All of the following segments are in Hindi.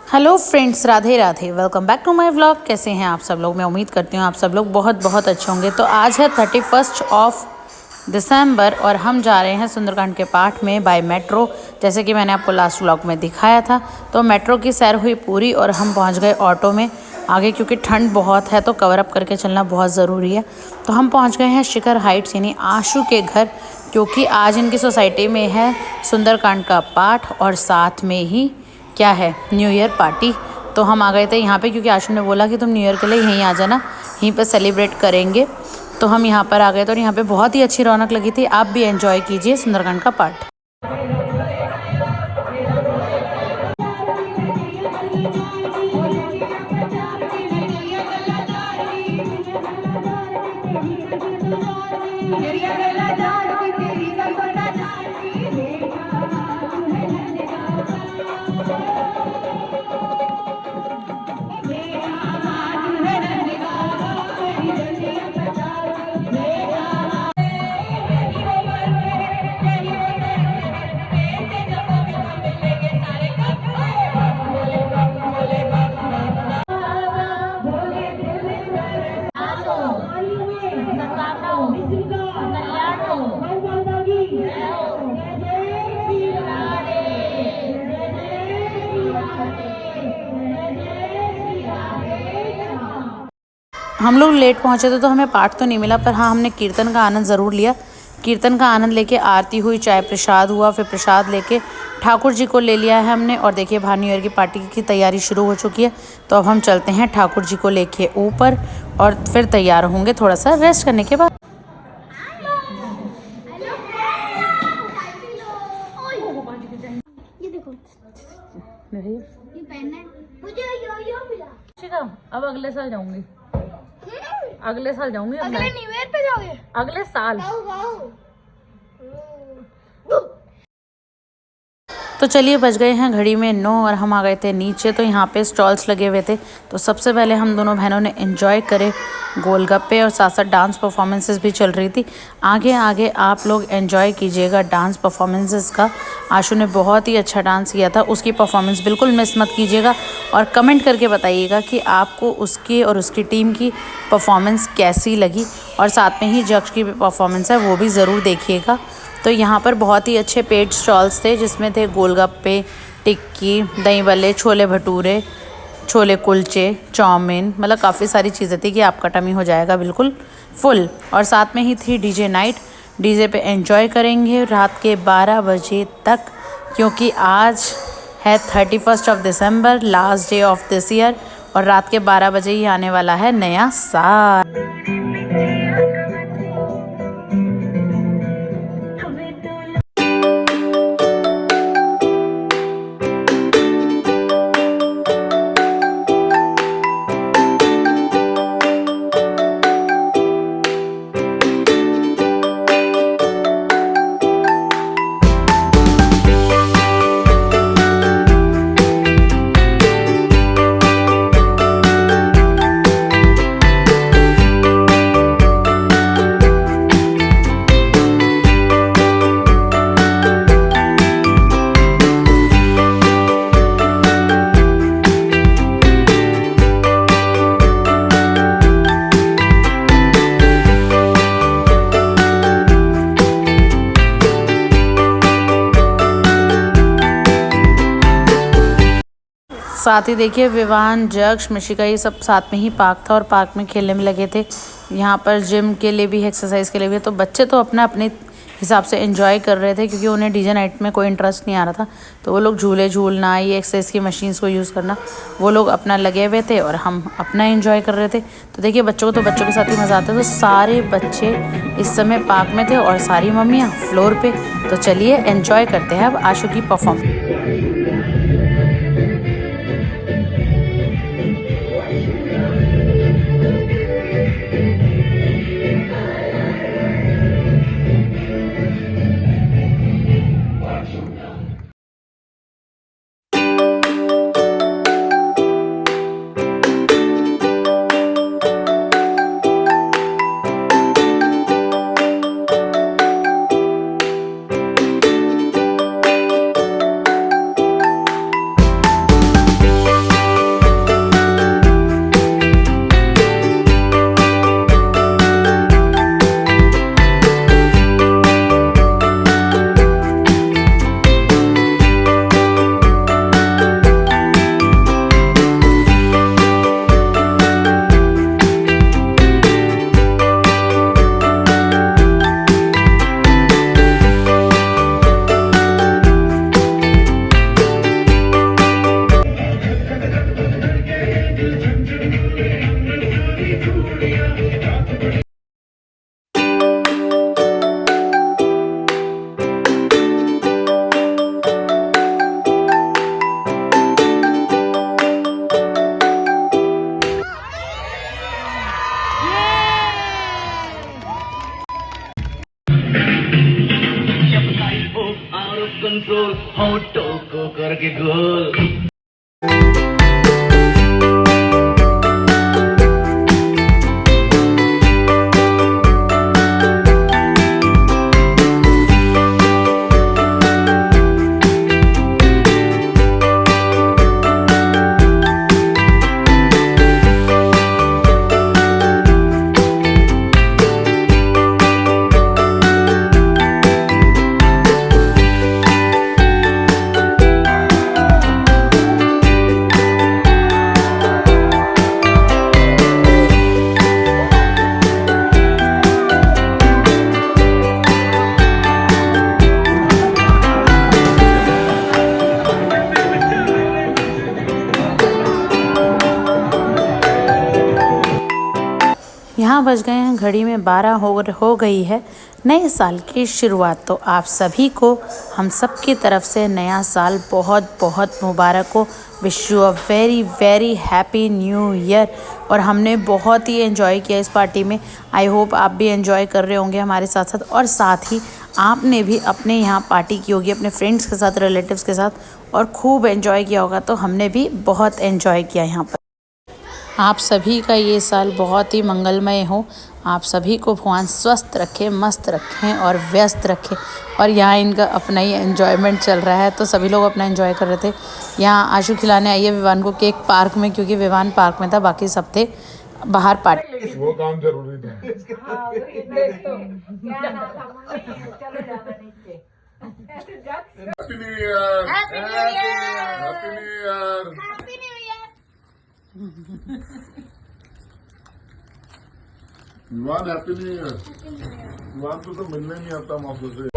Hello friends, Radhe Radhe. Welcome back to my vlog. कैसे हैं आप सब लोग? मैं उम्मीद करती हूँ आप सब लोग बहुत बहुत अच्छे होंगे। तो आज है 31 ऑफ दिसंबर और हम जा रहे हैं सुंदरकांड के पाठ में बाय मेट्रो। जैसे कि मैंने आपको लास्ट व्लॉग में दिखाया था, तो मेट्रो की सैर हुई पूरी और हम पहुँच गए ऑटो में आगे, क्योंकि ठंड बहुत है तो कवर अप करके चलना बहुत ज़रूरी है। तो हम पहुँच गए हैं शिखर हाइट्स यानी आशु के घर, क्योंकि आज इनकी सोसाइटी में है सुंदरकांड का पाठ और साथ में ही क्या है, न्यू ईयर पार्टी। तो हम आ गए थे यहाँ पे, क्योंकि आशु ने बोला कि तुम न्यू ईयर के लिए यहीं आ जाना, यहीं पे सेलिब्रेट करेंगे। तो हम यहाँ पर आ गए थे और यहाँ पे बहुत ही अच्छी रौनक लगी थी। आप भी एंजॉय कीजिए सुंदरकांड का पार्ट। हम लोग लेट पहुँचे थे तो हमें पाठ तो नहीं मिला, पर हाँ हमने कीर्तन का आनंद ज़रूर लिया। कीर्तन का आनंद लेके आरती हुई, चाय प्रसाद हुआ, फिर प्रसाद लेके ठाकुर जी को ले लिया है हमने। और देखिए बाहर न्यू ईयर की पार्टी की तैयारी शुरू हो चुकी है। तो अब हम चलते हैं ठाकुर जी को लेके ऊपर और फिर तैयार होंगे थोड़ा सा रेस्ट करने के बाद। ये देखो, ये पहनना है मुझे। यो मिला। अब अगले साल जाऊंगी, अगले साल जाऊंगी। अगले न्यू ईयर पे जाओगे? अगले साल। तो चलिए, बज गए हैं घड़ी में 9 और हम आ गए थे नीचे। तो यहाँ पे स्टॉल्स लगे हुए थे, तो सबसे पहले हम दोनों बहनों ने एंजॉय करे गोलगप्पे और साथ साथ डांस परफॉर्मेंसेस भी चल रही थी। आगे आगे आप लोग एंजॉय कीजिएगा डांस परफॉर्मेंसेस का। आशु ने बहुत ही अच्छा डांस किया था, उसकी परफॉर्मेंस बिल्कुल मिस मत कीजिएगा और कमेंट करके बताइएगा कि आपको उसकी और उसकी टीम की परफॉर्मेंस कैसी लगी। और साथ में ही जज की परफॉर्मेंस है वो भी ज़रूर देखिएगा। तो यहाँ पर बहुत ही अच्छे पेड स्टॉल्स थे, जिसमें थे गोलगप्पे, टिक्की, दही बल्ले, छोले भटूरे, छोले कुलचे, चाउमीन, मतलब काफ़ी सारी चीज़ें थी कि आपका टमी हो जाएगा बिल्कुल फुल। और साथ में ही थी डीजे नाइट। डीजे पे एंजॉय करेंगे रात के 12 बजे तक, क्योंकि आज है 31 of December, last day of this year, और रात के 12 बजे ही आने वाला है नया साल। साथ ही देखिए विवान, जक्ष, मिशिका, ये सब साथ में ही पार्क था और पार्क में खेलने में लगे थे। यहाँ पर जिम के लिए भी, एक्सरसाइज के लिए भी। तो बच्चे तो अपना अपने हिसाब से एंजॉय कर रहे थे, क्योंकि उन्हें डीजे नाइट में कोई इंटरेस्ट नहीं आ रहा था। तो वो लोग झूले झूलना, ये एक्सरसाइज की मशीन्स को यूज़ करना, वो लोग अपना लगे हुए थे और हम अपना एंजॉय कर रहे थे। तो देखिए बच्चों को तो बच्चों के साथ ही मज़ा आता है। तो सारे बच्चे इस समय पार्क में थे और सारी मम्मियाँ फ्लोर पे। तो चलिए एंजॉय करते हैं अब आशु की परफॉर्मेंस। यहाँ बज गए हैं घड़ी में 12 हो गई है नए साल की शुरुआत। तो आप सभी को हम सब की तरफ से नया साल बहुत बहुत मुबारक हो। Wish you a very very happy new year. और हमने बहुत ही एंजॉय किया इस पार्टी में। आई होप आप भी एंजॉय कर रहे होंगे हमारे साथ साथ, और साथ ही आपने भी अपने यहाँ पार्टी की होगी अपने फ्रेंड्स के साथ, रिलेटिव्स के साथ, और खूब एंजॉय किया होगा। तो हमने भी बहुत एंजॉय किया यहाँ पर। आप सभी का ये साल बहुत ही मंगलमय हो। आप सभी को भगवान स्वस्थ रखे, मस्त रखें और व्यस्त रखें। और यहाँ इनका अपना ही एंजॉयमेंट चल रहा है, तो सभी लोग अपना एंजॉय कर रहे थे। यहाँ आशु खिलाने आई है विवान को केक पार्क में, क्योंकि विवान पार्क में था, बाकी सब थे बाहर पार्टी। वो काम जरूरी था। Happy new year, happy new year. Happy new year. Vivaan happy new year. Vivaan को तो मिलने नहीं आता मौके से।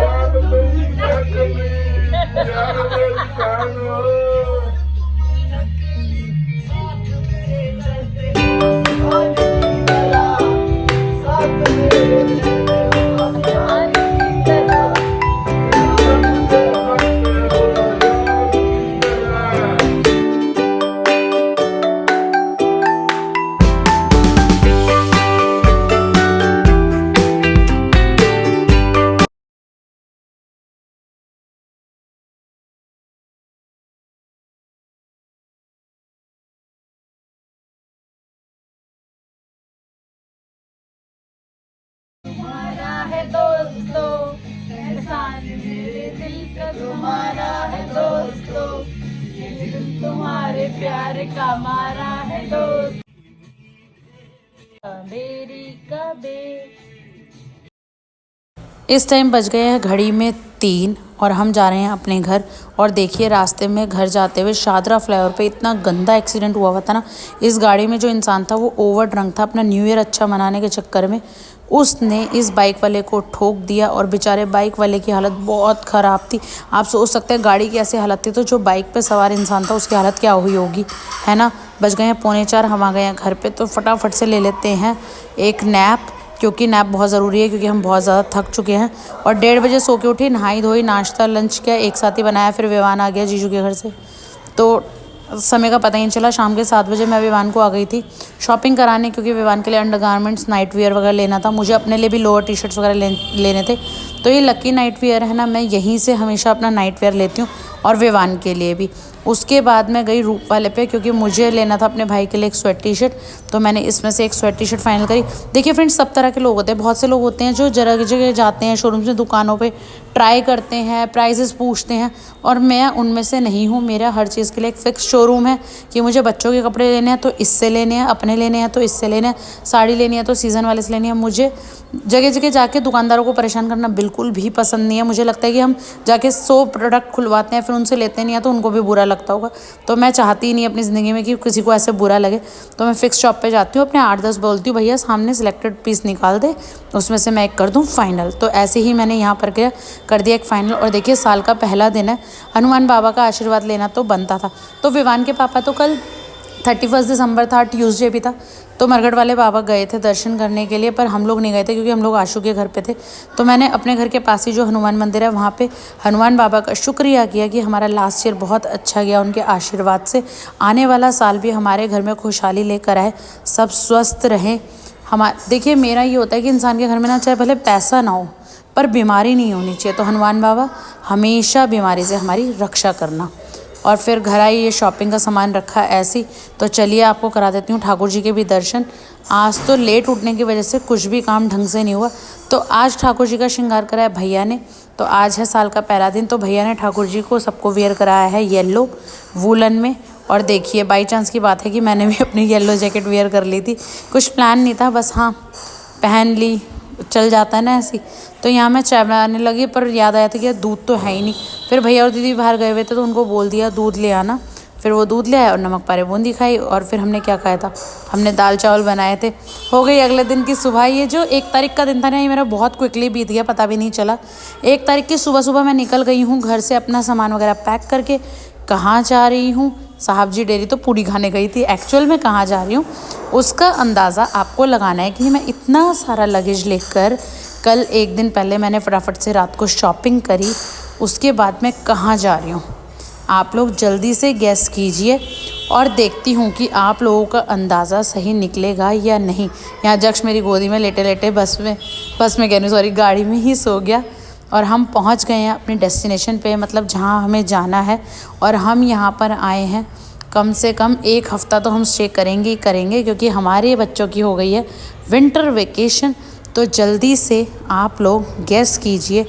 तुम्हारा है दोस्तों एहसान मेरे दिल का, तुम्हारा है दोस्तों ये दिल तुम्हारे प्यार का मारा है दोस्त मेरी कबे। इस टाइम बज गए हैं घड़ी में 3 और हम जा रहे हैं अपने घर। और देखिए रास्ते में घर जाते हुए शादरा फ्लाईओवर पे इतना गंदा एक्सीडेंट हुआ था ना। इस गाड़ी में जो इंसान था वो ओवर ड्रंक था, अपना न्यू ईयर अच्छा मनाने के चक्कर में उसने इस बाइक वाले को ठोक दिया, और बेचारे बाइक वाले की हालत बहुत ख़राब थी। आप सोच सकते हैं गाड़ी की ऐसी हालत थी, तो जो बाइक पे सवार इंसान था उसकी हालत क्या हुई होगी, है ना। बज गए हैं 3:45, हम आ गए हैं घर पे। तो फटाफट से ले लेते हैं एक नैप, क्योंकि नैप बहुत ज़रूरी है, क्योंकि हम बहुत ज़्यादा थक चुके हैं। और 1:30 बजे सो के उठी, नहाई धोई, नाश्ता लंच किया, एक साथ ही बनाया। फिर विवान आ गया जीजू के घर से, तो समय का पता ही नहीं चला। शाम के 7 बजे मैं विवान को आ गई थी शॉपिंग कराने, क्योंकि विवान के लिए अंडरगारमेंट्स, नाइट वियर वगैरह लेना था। मुझे अपने लिए भी लोअर टी शर्ट्स वगैरह लेने थे। तो ये लकी नाइट वियर है ना, मैं यहीं से हमेशा अपना नाइट वियर लेती हूँ, और विवान के लिए भी। उसके बाद मैं गई रूप वाले पे, क्योंकि मुझे लेना था अपने भाई के लिए एक स्वेट टी शर्ट। तो मैंने इसमें से एक स्वेट टी शर्ट फाइनल करी। देखिए फ्रेंड्स, सब तरह के लोग होते हैं। बहुत से लोग होते हैं जो जगह जगह जाते हैं शोरूम्स में, दुकानों पे ट्राई करते हैं, प्राइसेस पूछते हैं, और मैं उनमें से नहीं हूँ। मेरा हर चीज़ के लिए एक फ़िक्स शोरूम है कि मुझे बच्चों के कपड़े लेने हैं तो इससे लेने हैं, अपने लेने हैं तो इससे लेने हैं, साड़ी लेनी है तो सीज़न वाले से लेनी है। मुझे जगह जगह जाके दुकानदारों को परेशान करना बिल्कुल भी पसंद नहीं है। मुझे लगता है कि हम जाके 100 प्रोडक्ट खुलवाते हैं, फिर उनसे लेते नहीं है तो उनको भी बुरा लगता होगा। तो मैं चाहती ही नहीं अपनी ज़िंदगी में कि किसी को ऐसे बुरा लगे। तो मैं फ़िक्स शॉप पे जाती हूँ, अपने 8-10 बोलती हूँ भैया सामने सिलेक्टेड पीस निकाल दे, उसमें से मैं एक कर दूँ फाइनल। तो ऐसे ही मैंने यहाँ पर कर दिया एक फ़ाइनल। और देखिए साल का पहला दिन है, हनुमान बाबा का आशीर्वाद लेना तो बनता था। तो विवान के पापा तो कल 31 दिसंबर था, ट्यूसडे भी था, तो मरगढ़ वाले बाबा गए थे दर्शन करने के लिए, पर हम लोग नहीं गए थे क्योंकि हम लोग आशु के घर पे थे। तो मैंने अपने घर के पास ही जो हनुमान मंदिर है वहाँ पे हनुमान बाबा का शुक्रिया किया कि हमारा लास्ट ईयर बहुत अच्छा गया उनके आशीर्वाद से। आने वाला साल भी हमारे घर में खुशहाली लेकर आए, सब स्वस्थ रहें। देखिए मेरा ये होता है कि इंसान के घर में ना चाहे भले पैसा ना हो, पर बीमारी नहीं होनी चाहिए। तो हनुमान बाबा हमेशा बीमारी से हमारी रक्षा करना। और फिर घर आई, ये शॉपिंग का सामान रखा ऐसी। तो चलिए आपको करा देती हूँ ठाकुर जी के भी दर्शन। आज तो लेट उठने की वजह से कुछ भी काम ढंग से नहीं हुआ। तो आज ठाकुर जी का श्रृंगार कराया भैया ने। तो आज है साल का पहला दिन, तो भैया ने ठाकुर जी को सबको वेयर कराया है येलो वूलन में। और देखिए बाई चांस की बात है कि मैंने भी अपनी येलो जैकेट वेयर कर ली थी। कुछ प्लान नहीं था, बस हाँ पहन ली, चल जाता है ना ऐसी। तो यहाँ मैं चाय बनाने लगी, पर याद आया था कि दूध तो है ही नहीं। फिर भैया और दीदी बाहर गए हुए थे तो उनको बोल दिया दूध ले आना। फिर वो दूध ले आए और नमक पारे बूंदी खाई। और फिर हमने क्या खाया था, हमने दाल चावल बनाए थे। हो गई अगले दिन की सुबह। ये जो 1 तारीख का दिन था ना, ये मेरा बहुत क्विकली बीत गया, पता भी नहीं चला। 1 तारीख की सुबह सुबह मैं निकल गई हूँ घर से अपना सामान वगैरह पैक करके। कहाँ जा रही हूँ, साहब जी डेयरी तो पूड़ी खाने गई थी, एक्चुअल में कहाँ जा रही हूँ उसका अंदाज़ा आपको लगाना है कि मैं इतना सारा लगेज लेकर कल एक दिन पहले मैंने फटाफट से रात को शॉपिंग करी, उसके बाद मैं कहाँ जा रही हूँ। आप लोग जल्दी से गैस कीजिए और देखती हूँ कि आप लोगों का अंदाज़ा सही निकलेगा या नहीं। यहाँ जक्ष मेरी गोदी में लेटे लेटे बस में कह रही सॉरी गाड़ी में ही सो गया और हम पहुँच गए हैं अपनी डेस्टिनेशन पे, मतलब जहाँ हमें जाना है। और हम यहाँ पर आए हैं कम से कम 1 हफ़्ता तो हम स्टे करेंगे ही करेंगे, क्योंकि हमारे बच्चों की हो गई है विंटर वेकेशन। तो जल्दी से आप लोग गैस कीजिए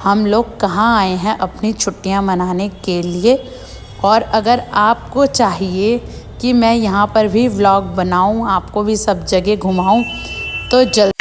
हम लोग कहाँ आए हैं अपनी छुट्टियाँ मनाने के लिए। और अगर आपको चाहिए कि मैं यहाँ पर भी व्लॉग बनाऊँ, आपको भी सब जगह घुमाऊँ, तो जल्दी